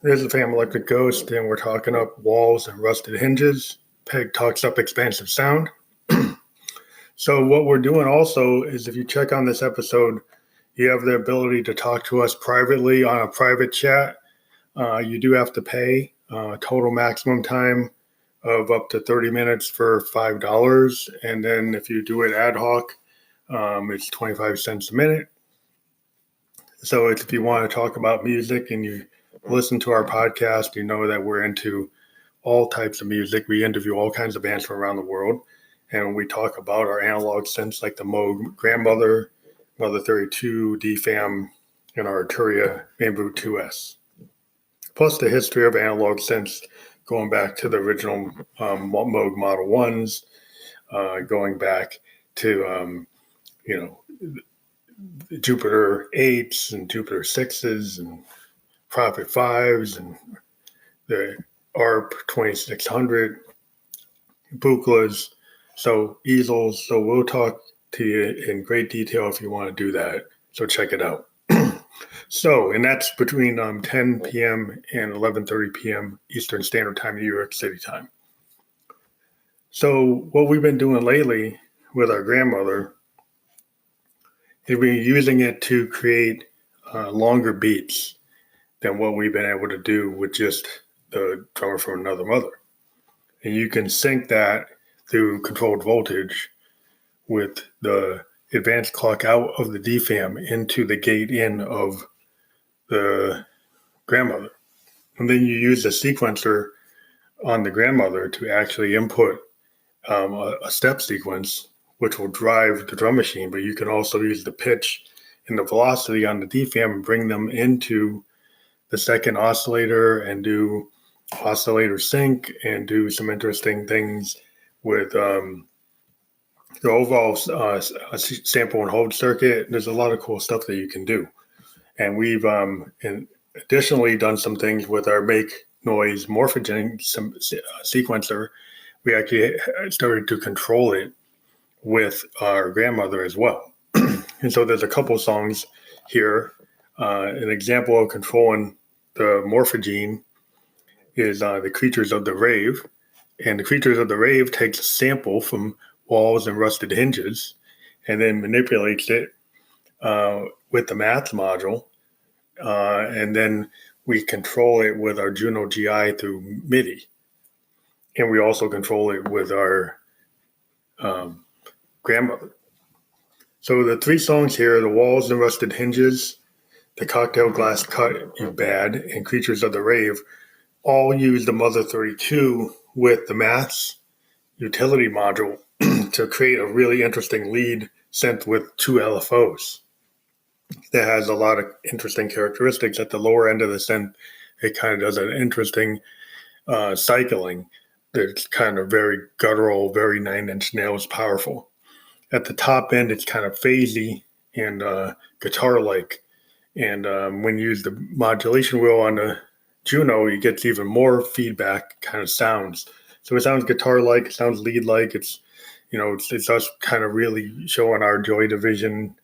There's the Fam Electric Ghost, and we're talking up walls and rusted hinges. Peg talks up expansive sound. So what we're doing also is if you check on this episode, you have the ability to talk to us privately on a private chat. You do have to pay total maximum time of up to 30 minutes for $5. And then if you do it ad hoc, it's 25 cents a minute. So if you want to talk about music and you listen to our podcast, you know that we're into all types of music. We interview all kinds of bands from around the world, and we talk about our analog synths like the Moog GrandMother, Mother 32, DFAM, and our Arturia Main Brute 2S. Plus the history of analog synths going back to the original Moog Model 1s, going back to, Jupiter 8s and Jupiter 6s and Prophet 5s and the ARP 2600, Buchlas, so easels. So we'll talk to you in great detail if you want to do that. So check it out. And that's between 10 p.m. and 11:30 p.m. Eastern Standard Time, New York City time. So what we've been doing lately with our grandmother is we're using it to create longer beats than what we've been able to do with just the drummer from another mother. And you can sync that through controlled voltage with the advanced clock out of the DFAM into the gate in of the grandmother. And then you use the sequencer on the grandmother to actually input a step sequence, which will drive the drum machine. But you can also use the pitch and the velocity on the DFAM and bring them into the second oscillator and do oscillator sync and do some interesting things with the overall sample and hold circuit. There's a lot of cool stuff that you can do. And we've additionally done some things with our make noise morphogen sequencer. We actually started to control it with our grandmother as well. And so there's a couple songs here. An example of controlling the morphogene is the Creatures of the Rave. And the Creatures of the Rave takes a sample from walls and rusted hinges and then manipulates it with the math module. And then we control it with our Juno GI through MIDI. And we also control it with our grandmother. So the three songs here, The Walls and Rusted Hinges, The Cocktail Glass Cut, You Bad, and Creatures of the Rave, all use the Mother 32 with the maths utility module to create a really interesting lead synth with two LFOs. That has a lot of interesting characteristics. At the lower end of the synth, it kind of does an interesting cycling that's kind of very guttural, very 9 Inch Nails powerful. At the top end, it's kind of phasey and guitar-like. And when you use the modulation wheel on the Juno, it gets even more feedback kind of sounds. So it sounds guitar-like, it sounds lead-like. It's us kind of really showing our Joy Division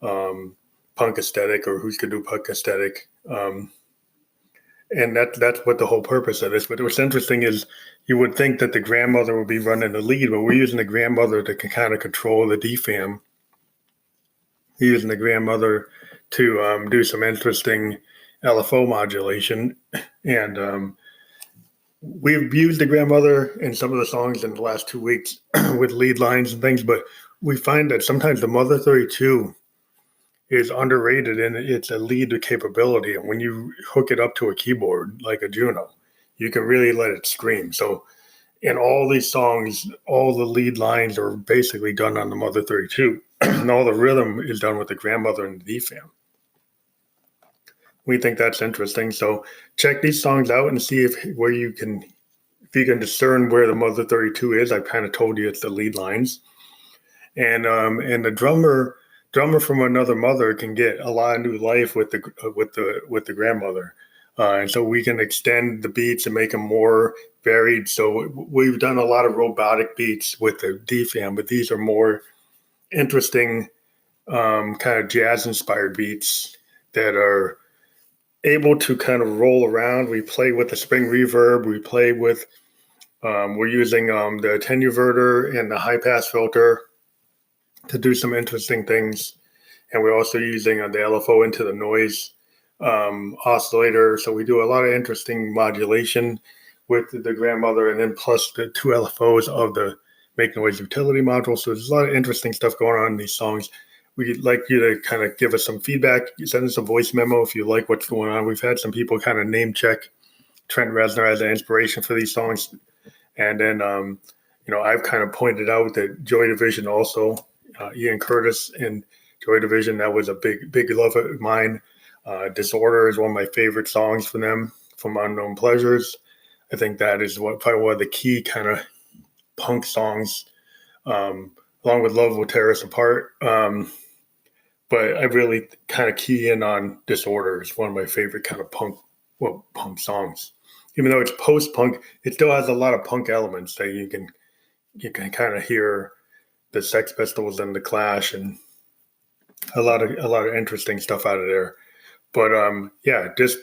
punk aesthetic, or Who's Could Do Punk aesthetic. And that's what the whole purpose of this. But what's interesting is you would think that the grandmother would be running the lead, but we're using the grandmother to kind of control the DFAM. We're using the grandmother to do some interesting LFO modulation. And we've used the grandmother in some of the songs in the last 2 weeks with lead lines and things, but we find that sometimes the Mother 32 is underrated in its a lead capability. And when you hook it up to a keyboard like a Juno, you can really let it scream. So in all these songs, all the lead lines are basically done on the Mother 32, and all the rhythm is done with the grandmother and the DFAM. We think that's interesting. So check these songs out and see if you can discern where the Mother 32 is. I've kind of told you it's the lead lines. And the drummer from another mother can get a lot of new life with the grandmother. And so we can extend the beats and make them more varied. So we've done a lot of robotic beats with the DFAM, but these are more interesting kind of jazz-inspired beats that are able to kind of roll around. We play with the spring reverb. We play with, we're using the attenuverter and the high pass filter to do some interesting things. And we're also using the LFO into the noise oscillator. So we do a lot of interesting modulation with the grandmother, and then plus the 2 LFOs of the Make Noise utility module. So there's a lot of interesting stuff going on in these songs. We'd like you to kind of give us some feedback. Send us a voice memo if you like what's going on. We've had some people kind of name check Trent Reznor as an inspiration for these songs. And then, I've kind of pointed out that Joy Division also, Ian Curtis and Joy Division, that was a big love of mine. Disorder is one of my favorite songs from them, from Unknown Pleasures. I think that is probably one of the key kind of punk songs, along with Love Will Tear Us Apart. But I really kind of key in on Disorder. It's one of my favorite kind of punk songs. Even though it's post-punk, it still has a lot of punk elements that you can kind of hear the Sex Pistols and the Clash, and a lot of interesting stuff out of there. But just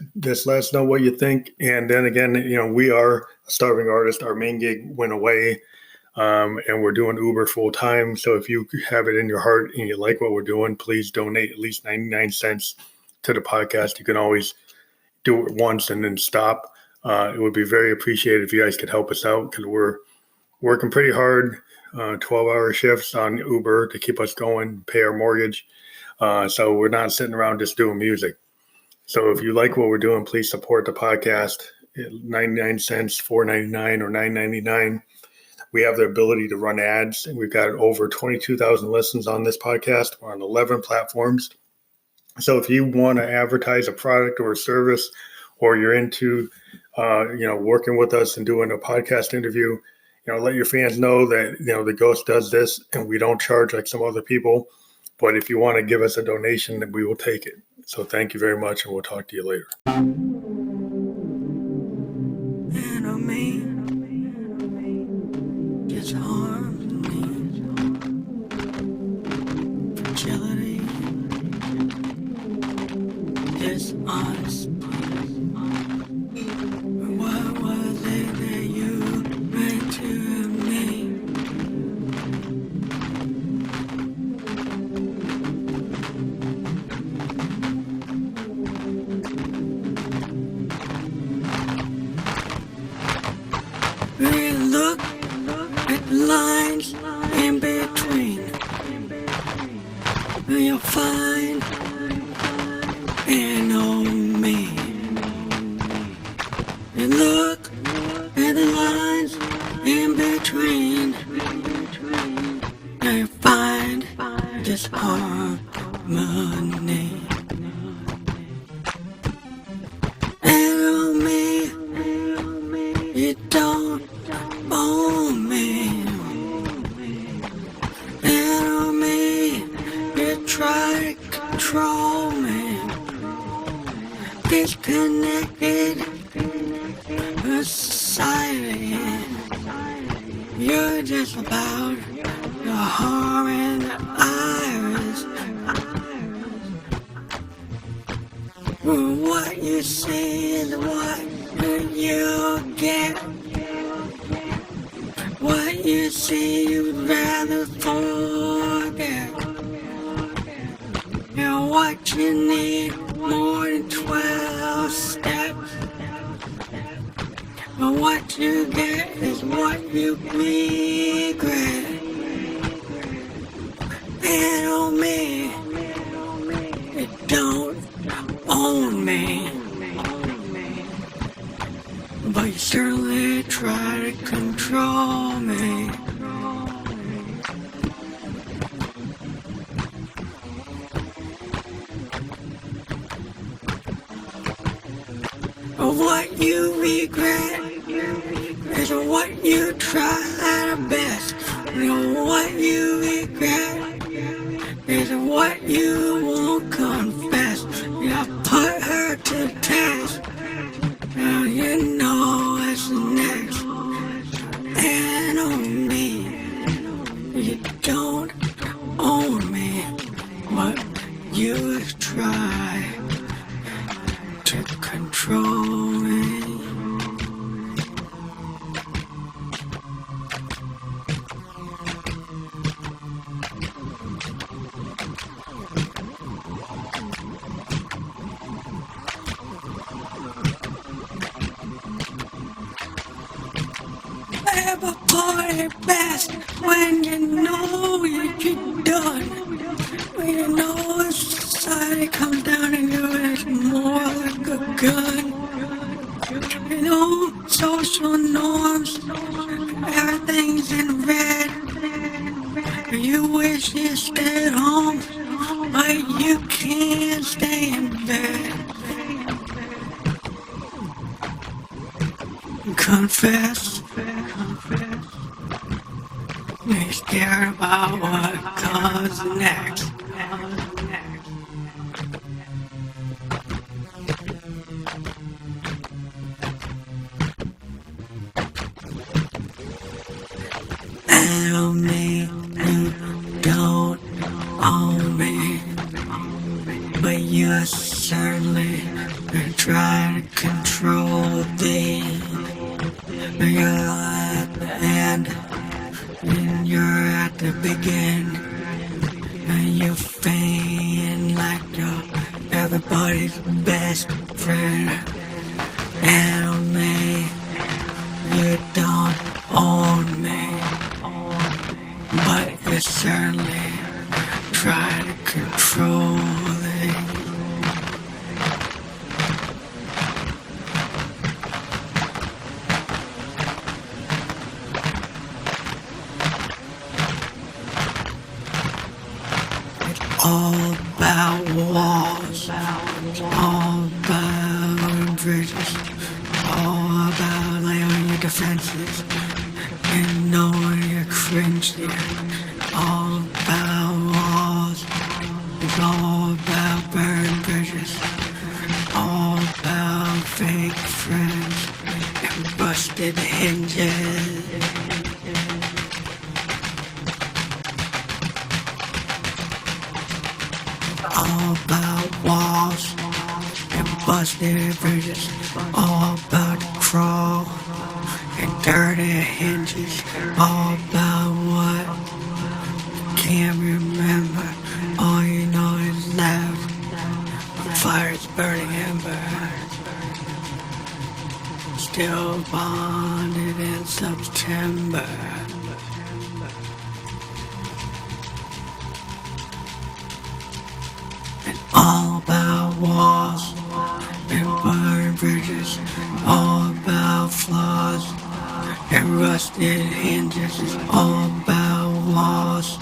let us know what you think. And then again, we are a starving artist. Our main gig went away, and we're doing Uber full time. So if you have it in your heart and you like what we're doing, please donate at least 99 cents to the podcast. You can always do it once and then stop. It would be very appreciated if you guys could help us out, because we're working pretty hard, 12-hour shifts on Uber to keep us going, pay our mortgage. So we're not sitting around just doing music. So if you like what we're doing, please support the podcast at 99 cents, $4.99 or $9.99. We have the ability to run ads, and we've got over 22,000 listens on this podcast. We're on 11 platforms. So if you want to advertise a product or a service, or you're into, working with us and doing a podcast interview, let your fans know that, the Ghost does this, and we don't charge like some other people. But if you want to give us a donation, then we will take it. So thank you very much, and we'll talk to you later. Enemy just harms me. Fragility, dishonest. What was it that you meant to me? Look at the lines in between, and you'll find an old me. And look at the lines in between, and you'll find this harmony. And on me, you don't own me. And on me, you try to control me. Disconnected with society. You're just about your harm and iris. What you see is what you get. What you see you'd rather forget. And what you need more than 12 steps. But what you get is what you regret. And on me, it don't own me. But you certainly try to control me. What you regret is what you try the best. What you regret is what you won't confess. You put her to test. Now you know what's next. And on me, you don't own me. What you try to me. Have a party best when you know you're done. When you know society comes down and it's more like a gun. You know, social norms, everything's in red. You wish you stayed home, but you can't stay in bed. Confess. You're scared about what comes next. Tell me you don't own me, but you certainly try to control me. You're at the end, and you're at the beginning, and you feign like you're everybody's best friend. Tell me you don't own me, but you certainly try to control me. It's all about walls, it's all about bridges, all about laying your defenses and knowing you're cringing. All about walls, it's all about burning bridges, all about fake friends and busted hinges. All about walls and busted bridges, all about the crawl and dirty hinges, all about what you can't remember. All you know is left, the fire's burning ember, still bonded in September. All about walls and burned bridges, all about flaws and rusted hinges, all about walls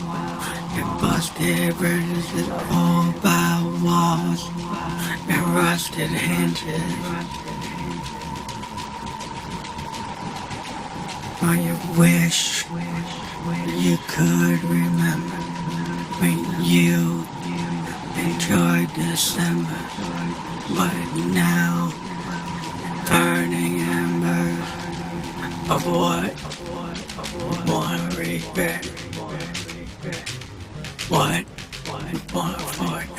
and busted bridges, all about walls and rusted hinges. Or you wish you could remember when you enjoyed December, but now burning embers of what one regret, what one forget.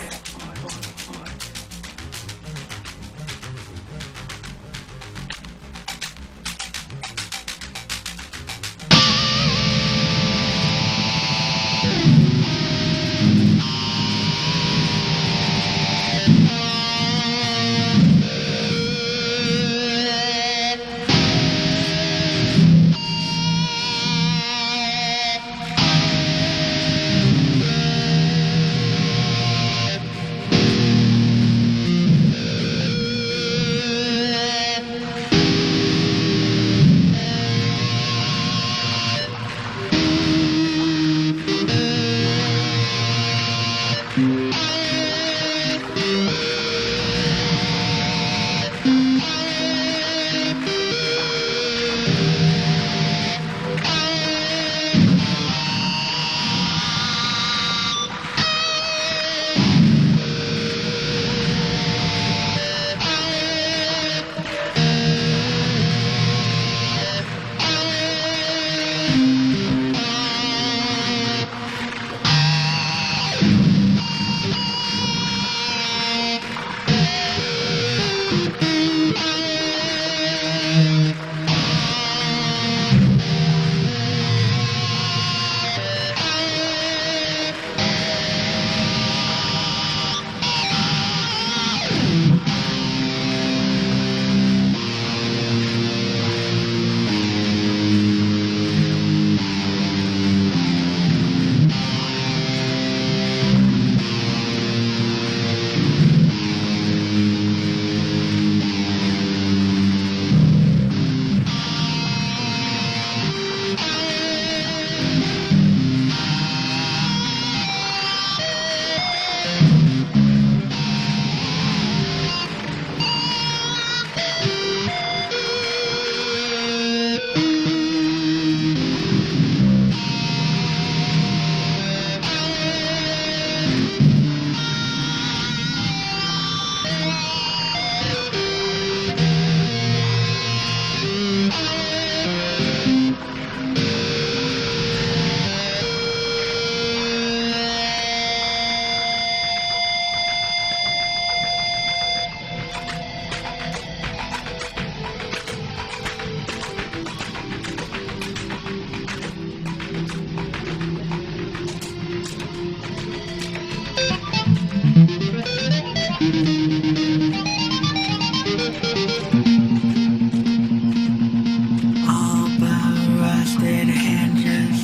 All the rusted hinges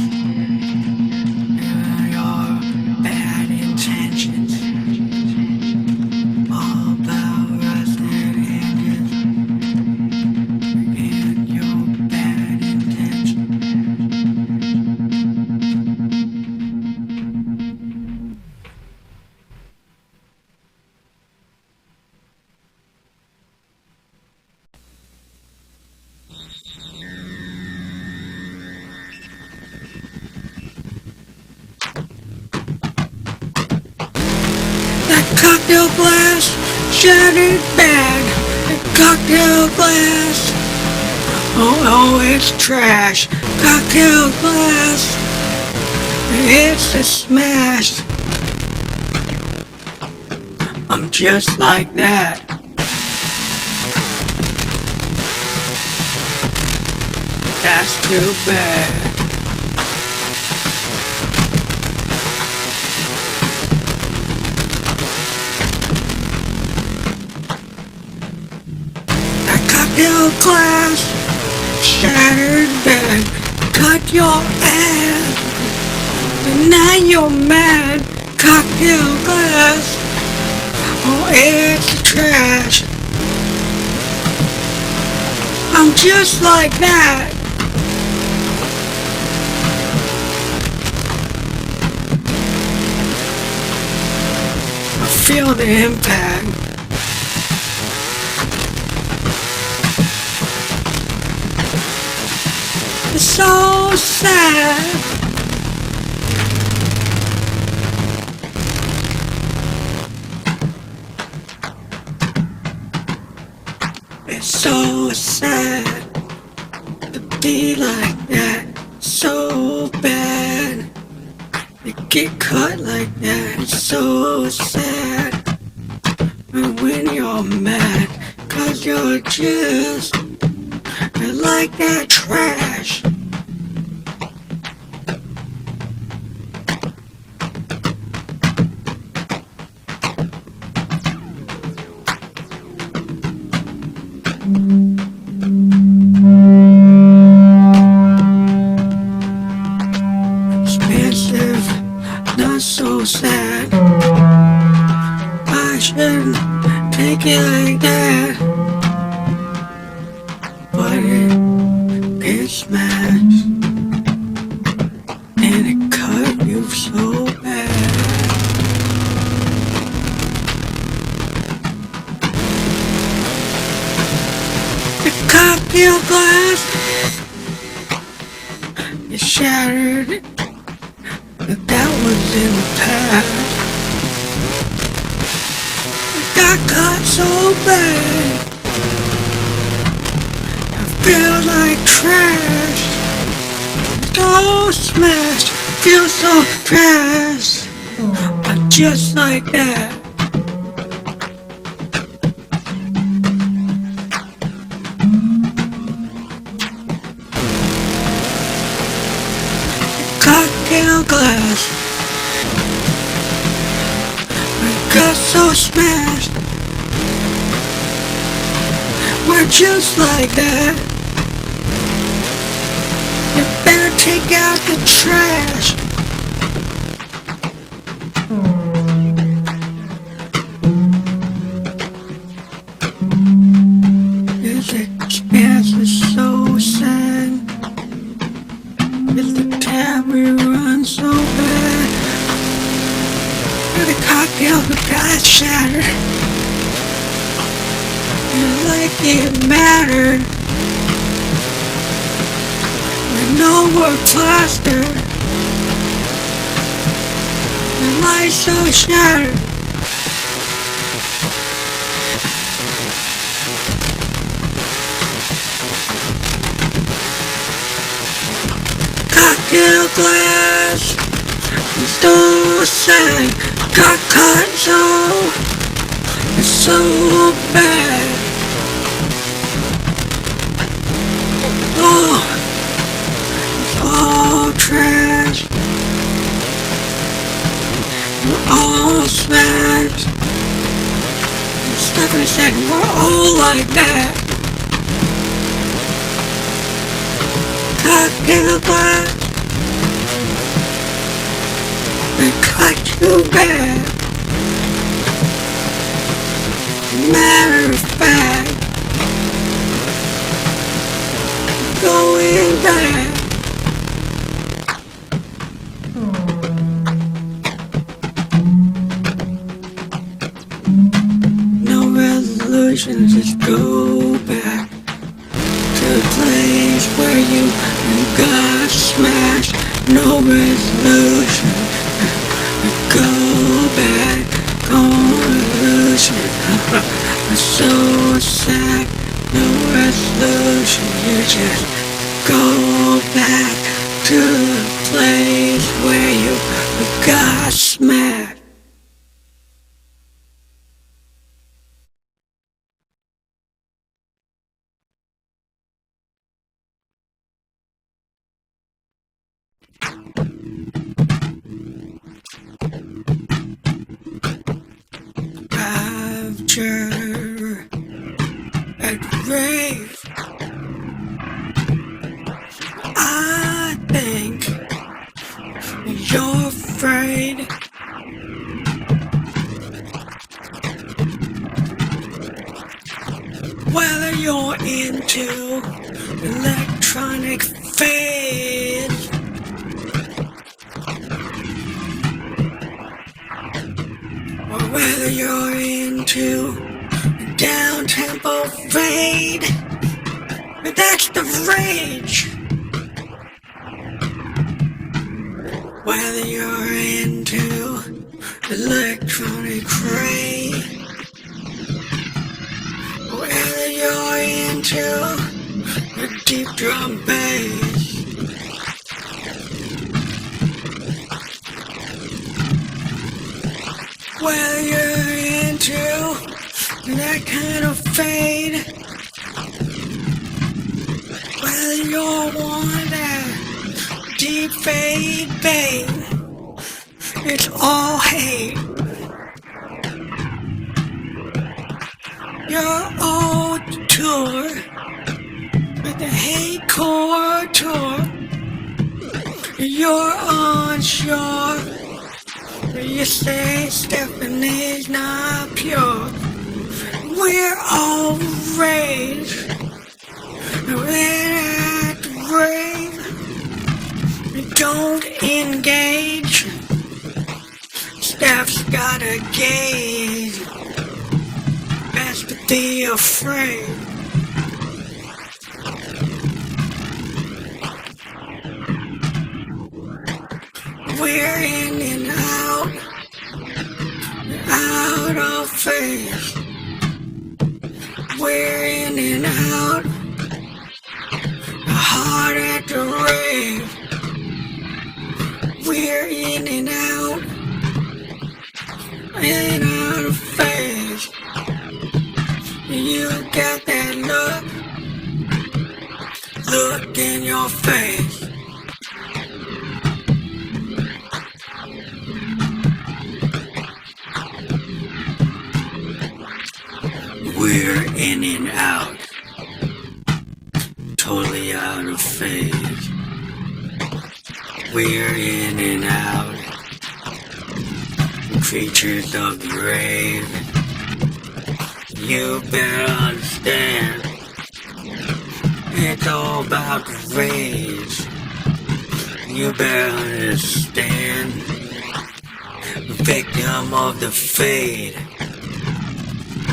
and your bad intentions. All the rusted hinges and your bad intentions. That cocktail glass shattered bad. That cocktail glass. Oh, it's trash. Cocktail glass. It's a smash. I'm just like that. That's too bad. Cocktail glass, shattered bed, cut your ass, and now you're mad. Cocktail glass, oh it's trash. I'm just like that. I feel the impact. It's so sad. It's so sad to be like that. So bad to get caught like that. It's so sad. And when you're mad, 'cause you're just like that trash. Expansive, not so sad. I shouldn't take it like that. But it gets smashed, and it cut you so bad. The cocktail glass is shattered, but that was in the past. It got cut so bad. Feel like trash. So smashed. Feel so trash. I'm just like that. Cocktail glass. I got so smashed. We're just like that. You better take out the trash. This expanse is so sad. It's the tab we run so bad. The cocktail got shattered. Like it mattered. No more plaster. The light so shattered. Cocktail glass. It's so sad. Got cut so. It's so bad. Oh. All trash. You're all smashed. Stuck in said we're all like that. Cocktail glass, they cut you bad. Matter of fact, going back. No resolution, just go back to the place where you got smashed. No resolution, go back, no resolution. So sad, no resolution, you just go back to the place where you got smashed. After at rave, I think you're afraid. Whether you're into electronic fades or whether you're into down-tempo fade, but that's the rage. Whether you're into electronic rave, whether you're into the deep drum bass, whether you're into that kind of fade, whether you're one that deep fade bait, it's all hate. Your old tour with the hate core tour, you're unsure. You say Stephanie's not pure. We're all rage. We're at the rave. We don't engage. Steph's got a gauge. Best to be afraid. We're in and out of phase. We're in and out, hard at the rave. We're in and out of phase. You got that look in your face. We're in and out, totally out of phase. We're in and out, creatures of the rave. You better understand, it's all about the rage. You better understand, victim of the fade.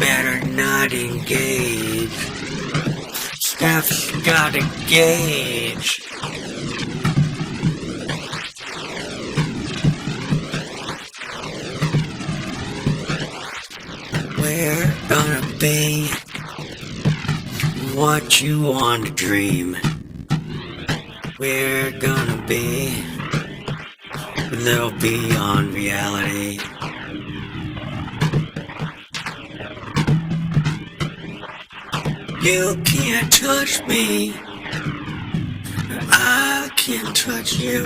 Better not engage. Steph's got a gauge. We're gonna be what you want to dream. We're gonna be a little beyond reality. You can't touch me, I can't touch you.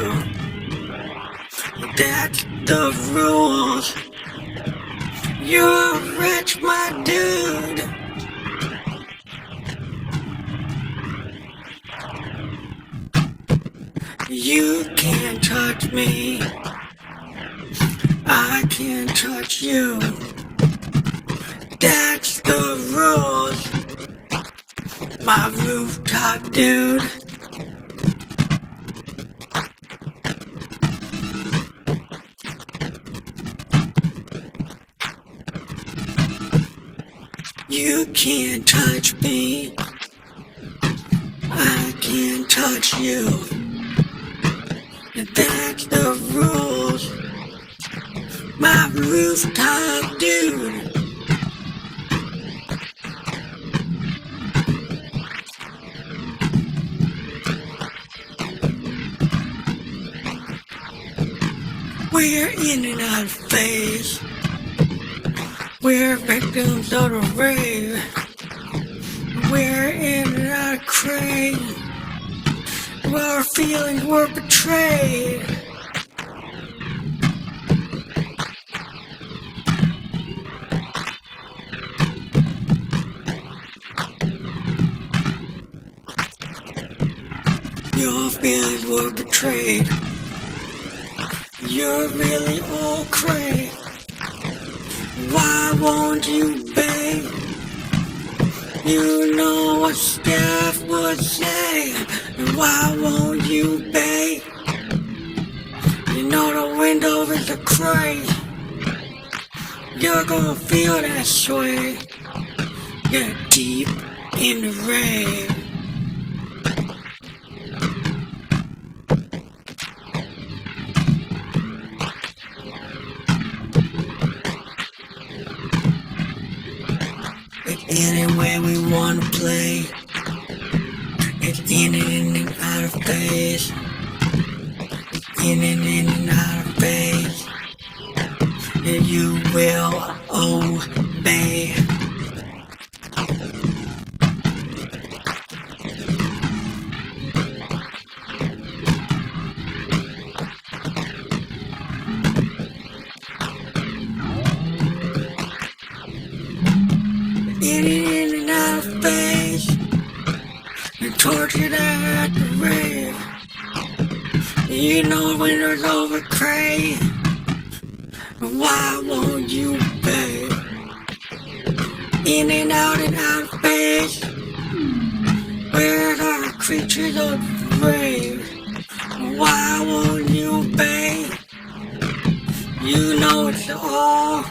That's the rules. You're rich, my dude. You can't touch me. I can't touch you. That's the rules, my rooftop dude. You can't touch me. I can't touch you. That's the rules, my rooftop dude. We're in and out of phase. We're victims of the rave. We're in and out of crave. Our feelings were betrayed. Your feelings were betrayed. You're really all cray. Why won't you pay? You know what Steph would say. Why won't you pay? You know the window is a cray. You're gonna feel that sway. Get deep in the rave. Any way we wanna play. It's in and out of phase. In and out of phase. You will obey. In and out of phase, and tortured at the rave. You know when it's over cray. Why won't you pay? In and out of phase. Where are creatures of the rave? Why won't you pay? You know it's all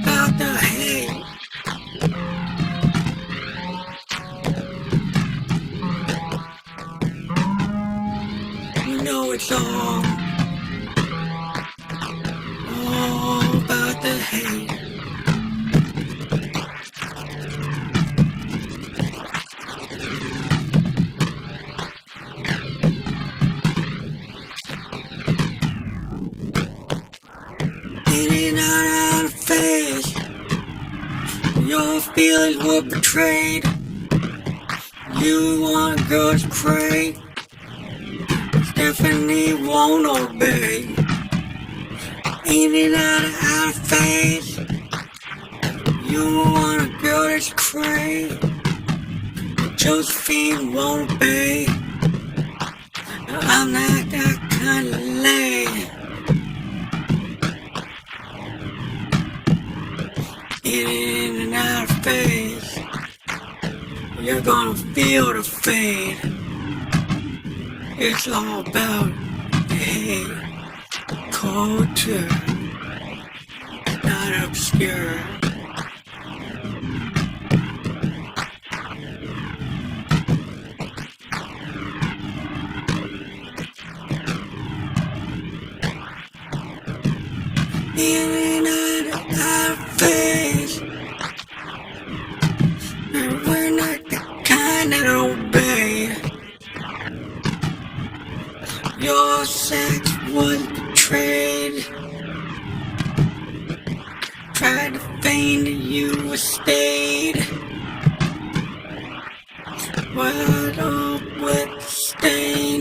about the hate. You know it's all about the hate. In and out of phase. Your feelings were betrayed. You want a girl to pray. Stephanie won't obey. In and out of phase. You want a girl that's cray. Josephine won't obey. I'm not that kind of lady. In and out of phase. You're gonna feel the fade. It's all about hate, culture, not obscure. In and out of phase. We're not the kind that obey. Your sex was betrayed. Tried to feign that you were stayed. Wild up with the stain.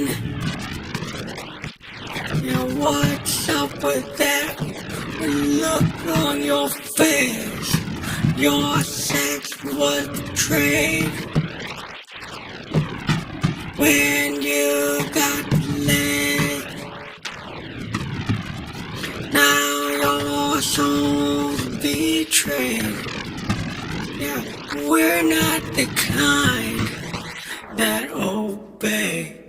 Now what's up with that look on your face? face. Your sex was betrayed when you got laid. Now your soul's betrayed. Yeah, we're not the kind that obey.